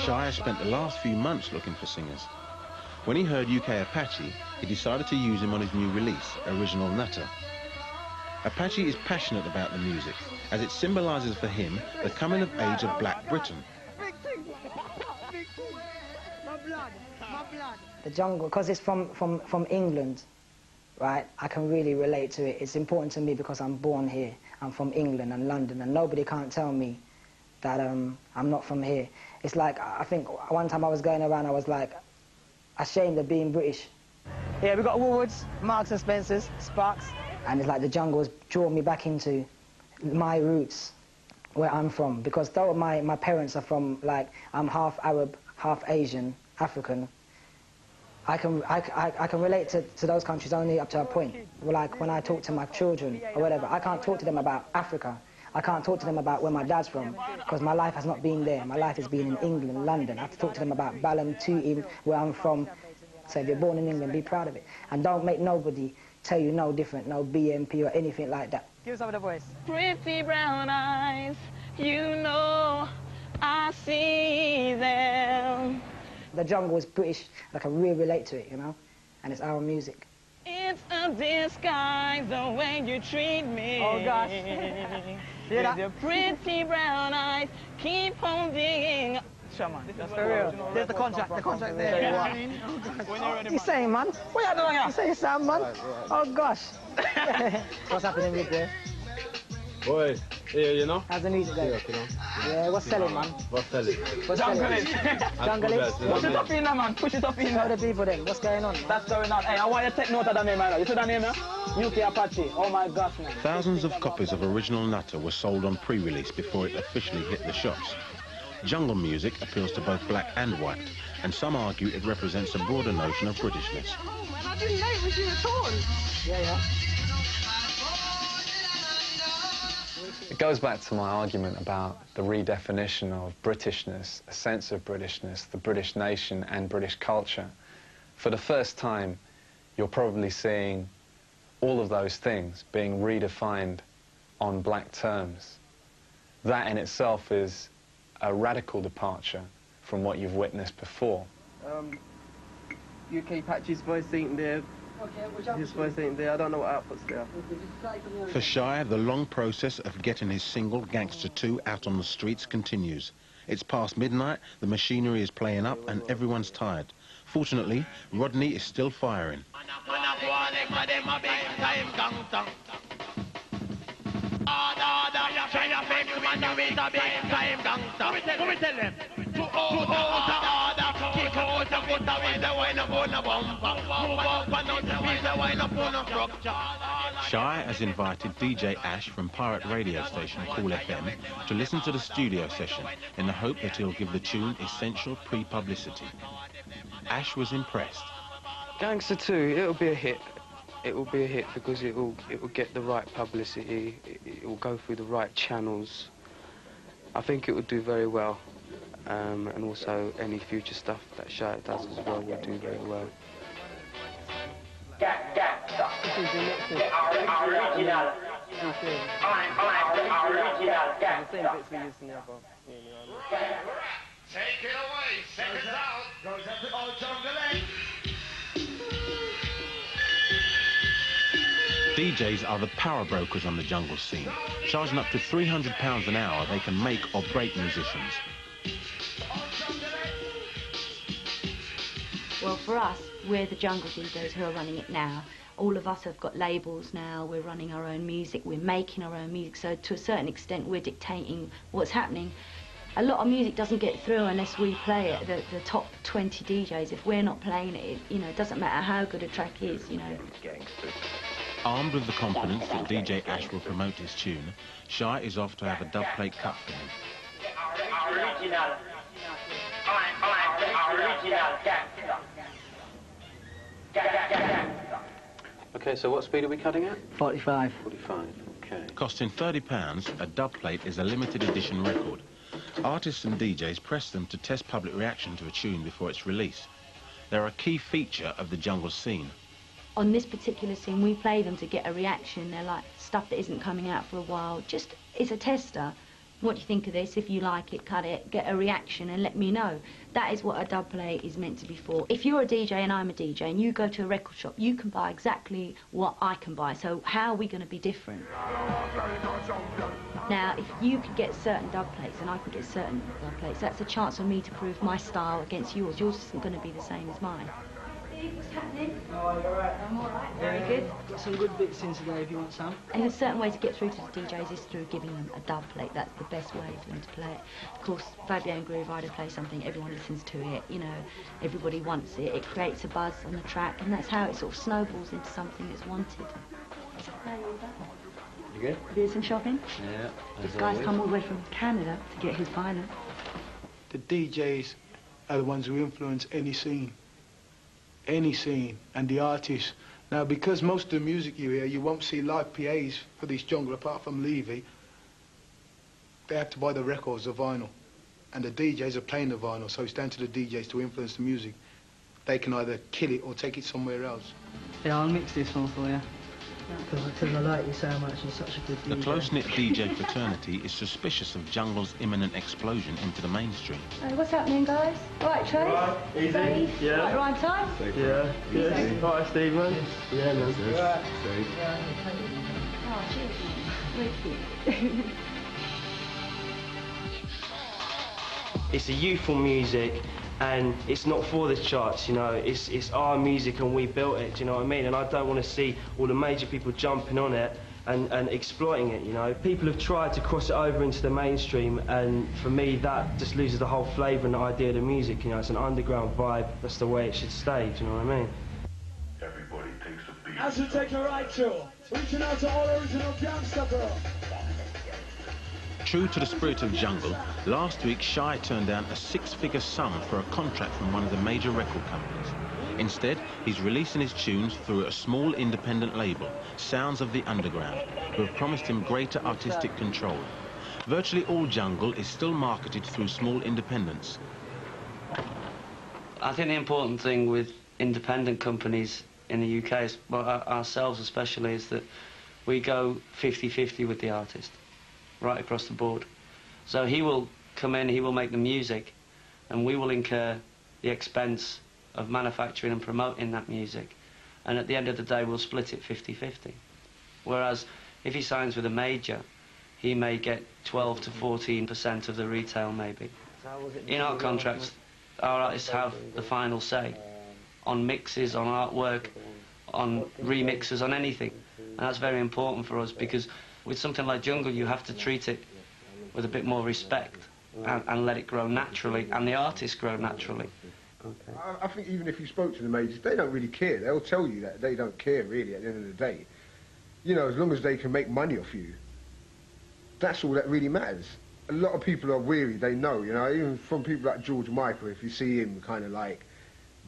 Shire spent the last few months looking for singers. When he heard UK Apache, he decided to use him on his new release, Original Nutter. Apache is passionate about the music, as it symbolises for him the coming of age of Black Britain. The jungle, because it's from England, right, I can really relate to it. It's important to me because I'm born here. I'm from England and London, and nobody can't tell me that I'm not from here. It's like, I think one time I was going around, I was like, ashamed of being British. Yeah, we got Woolworths, Marks and Spencer's, Sparks, and it's like the jungle has drawn me back into my roots, where I'm from. Because though my parents are from, like, I'm half Arab, half Asian, African, I can relate to those countries only up to a point. Like when I talk to my children or whatever, I can't talk to them about Africa. I can't talk to them about where my dad's from, because my life has not been there. My life has been in England, London. I have to talk to them about Balham, Tooting, where I'm from. So if you're born in England, be proud of it. And don't make nobody tell you no different, no BMP or anything like that. Give us some of the voice. Pretty brown eyes, you know I see them. The jungle is British, I can really relate to it, you know, and it's our music. It's a disguise the way you treat me. Oh gosh. With your pretty brown eyes, keep on digging. Sure, man. That's for real. There's the contract there. Yeah. He's saying, man. What are you doing here? He's saying, Sam, man. Oh gosh. What's happening with there? Boy, yeah, you know? How's the music going? Yeah, what's selling, man? What's selling? What's selling? Jungle it. Push it up in there, man. Push it up in there. Tell the people then, what's going on? Man? That's going on. Hey, I want you to take note of that name, man. You see that name, yeah? UK Apache. Oh my gosh, man. Thousands of copies of Original Nutter were sold on pre-release before it officially hit the shops. Jungle music appeals to both black and white, and some argue it represents a broader notion of Britishness. I didn't know it was you at all. Yeah. It goes back to my argument about the redefinition of Britishness, a sense of Britishness, the British nation and British culture. For the first time, you're probably seeing all of those things being redefined on black terms. That in itself is a radical departure from what you've witnessed before. UK Patch's voice ain't there. His voice ain't there. I don't know what output's there. For Shire, the long process of getting his single, Gangster 2, out on the streets continues. It's past midnight, the machinery is playing up, and everyone's tired. Fortunately, Rodney is still firing. Shire has invited DJ Ash from pirate radio station Cool FM to listen to the studio session in the hope that he'll give the tune essential pre-publicity. Ash was impressed. Gangster 2, it'll be a hit. It will be a hit because it will get the right publicity. It will go through the right channels. I think it will do very well. And also any future stuff that Shire does as well will do very well. Take it away, seconds out, goes up the old jungle. DJs are the power brokers on the jungle scene. Charging up to £300 an hour, they can make or break musicians. Well, for us, we're the jungle DJs who are running it now. All of us have got labels now, we're running our own music, we're making our own music, so to a certain extent we're dictating what's happening. A lot of music doesn't get through unless we play it, the top 20 DJs. If we're not playing it, you know, it doesn't matter how good a track is, you know. Armed with the confidence that DJ Ash will promote his tune, Shire is off to have a dub plate cut for him. Okay, so what speed are we cutting at? 45. 45, okay. Costing £30, a dub plate is a limited edition record. Artists and DJs press them to test public reaction to a tune before its release. They're a key feature of the jungle scene. On this particular scene, we play them to get a reaction. They're like stuff that isn't coming out for a while. Just, it's a tester. What do you think of this? If you like it, cut it, get a reaction and let me know. That is what a dub play is meant to be for. If you're a DJ and I'm a DJ and you go to a record shop, you can buy exactly what I can buy. So how are we going to be different? Now, if you could get certain dub plates and I can get certain dub plates, that's a chance for me to prove my style against yours. Yours isn't going to be the same as mine. What's happening? Oh, you're right. I'm all right. Very good. Got some good bits in today if you want some. And a certain way to get through to the DJs is through giving them a dub plate. That's the best way for them to play it. Of course, Fabio and Groove Rider play something, everyone listens to it, you know, everybody wants it. It creates a buzz on the track, and that's how it sort of snowballs into something that's wanted. You good? Do some shopping? Yeah. This guy's come all the way from Canada to get his vinyl. The DJs are the ones who influence any scene, and the artists. Now, because most of the music you hear, you won't see live PAs for this jungle apart from Levy. They have to buy the records, the vinyl, and the DJs are playing the vinyl, so it's down to the DJs to influence the music. They can either kill it or take it somewhere else. Yeah, I'll mix this one for you. Because I like you so much, you're such a good DJ. The close-knit DJ fraternity is suspicious of jungle's imminent explosion into the mainstream. Hey, what's happening, guys? Right, Trace? Right, easy. Steve? Yeah. Right, right time? Yeah. Good. All right, Steve, man. Yeah, man. Right. Oh, cheers. Very cute. It's a youthful music, and it's not for the charts, you know. It's our music and we built it, do you know what I mean? And I don't want to see all the major people jumping on it and exploiting it, you know. People have tried to cross it over into the mainstream, and for me that just loses the whole flavour and the idea of the music, you know. It's an underground vibe, that's the way it should stay, do you know what I mean? Everybody takes a beat. As we take a ride tour, reaching out to all original gangster girls. True to the spirit of jungle, last week Shy turned down a six-figure sum for a contract from one of the major record companies. Instead, he's releasing his tunes through a small independent label, Sounds of the Underground, who have promised him greater artistic control. Virtually all jungle is still marketed through small independents. I think the important thing with independent companies in the UK, is, well, ourselves especially, is that we go 50-50 with the artist, right across the board. So he will come in, he will make the music, and we will incur the expense of manufacturing and promoting that music. And at the end of the day, we'll split it 50-50. Whereas if he signs with a major, he may get 12 to 14% of the retail, maybe. In our contracts, our artists have the final say on mixes, on artwork, on remixes, on anything. And that's very important for us, because with something like jungle, you have to treat it with a bit more respect and let it grow naturally, and the artists grow naturally. Okay. I think even if you spoke to the majors, they don't really care. They'll tell you that they don't care, really, at the end of the day. You know, as long as they can make money off you, that's all that really matters. A lot of people are weary, they know, you know, even from people like George Michael, if you see him kind of like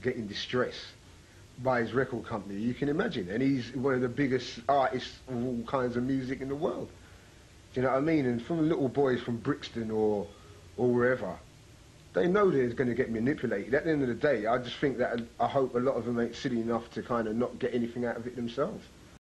getting distressed by his record company, you can imagine. And he's one of the biggest artists of all kinds of music in the world. Do you know what I mean? And from little boys from Brixton or wherever, they know they're going to get manipulated. At the end of the day, I just think that I hope a lot of them ain't silly enough to kind of not get anything out of it themselves.